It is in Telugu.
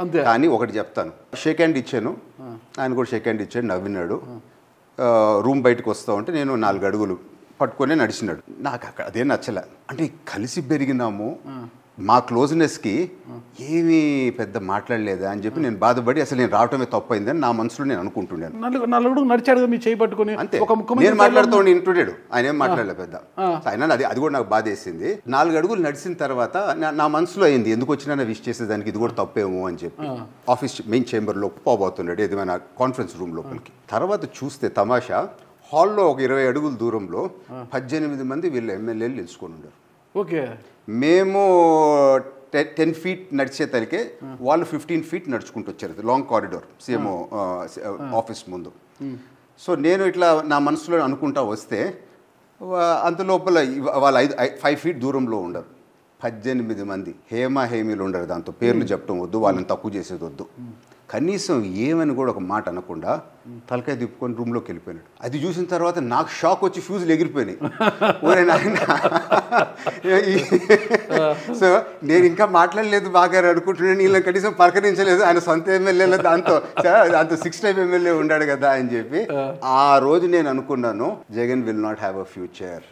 అంతే. కానీ ఒకటి చెప్తాను, షేక్ హ్యాండ్ ఇచ్చాను, ఆయన కూడా షేక్ హ్యాండ్ ఇచ్చాడు, నవ్వినాడు. రూమ్ బయటకు వస్తా ఉంటే నేను 4 అడుగులు పట్టుకొని నడిచినాడు. నాకు అక్కడ అదే నచ్చలే. అంటే కలిసి పెరిగినాము, మా క్లోజ్నెస్కి ఏమీ పెద్ద మాట్లాడలేదా అని చెప్పి నేను బాధపడి అసలు నేను రావటమే తప్పైందని నా మనసులో నేను అనుకుంటున్నాను. నలుగురు నడిచాడు కదా, మీ చేయి పట్టుకొని అంతే. నేను మాట్లాడుతూ ఇంటుడాడు, ఆయన ఏం మాట్లాడలేదు పెద్ద. ఆయన అది కూడా నాకు బాధ వేసింది. 4 అడుగులు నడిచిన తర్వాత నా మనసులో అయింది, ఎందుకు వచ్చినా విష్ చేసేదానికి ఇది కూడా తప్పేమో అని చెప్పి ఆఫీస్ మెయిన్ ఛాంబర్లో పోబోతున్నాడు ఏదైనా కాన్ఫరెన్స్ రూమ్ లోపలికి. తర్వాత చూస్తే తమాషా, హాల్లో ఒక 20 అడుగుల దూరంలో 18 మంది వీళ్ళ ఎమ్మెల్యేలు నిలుచుకొని ఉన్నారు. ఓకే. మేము 10 ఫీట్ నడిచేతలికే వాళ్ళు 15 ఫీట్ నడుచుకుంటూ వచ్చారు, లాంగ్ కారిడోర్ సీఎంఓ ఆఫీస్ ముందు. సో నేను ఇట్లా నా మనసులో అనుకుంటా వస్తే అంతలోపల వాళ్ళు 5 ఫీట్ దూరంలో ఉండరు, 18 మంది హేమీలు ఉండరు. దాంతో పేర్లు చెప్పడం వద్దు, వాళ్ళని తక్కువ చేసేది వద్దు. కనీసం ఏమని కూడా ఒక మాట అనకుండా తలకాయ తిప్పుకొని రూమ్లోకి వెళ్ళిపోయినాడు. అది చూసిన తర్వాత నాకు షాక్ వచ్చి ఫ్యూజులు ఎగిరిపోయినాయి. సో నేను ఇంకా మాట్లాడలేదు బాగా అనుకుంటున్నాను, వీళ్ళని కనీసం పలకరించలేదు. ఆయన సొంత ఎమ్మెల్యేలో దాంతో 6 టైమ్ ఎమ్మెల్యే ఉన్నాడు కదా అని చెప్పి ఆ రోజు నేను అనుకున్నాను, Jagan will not have a future.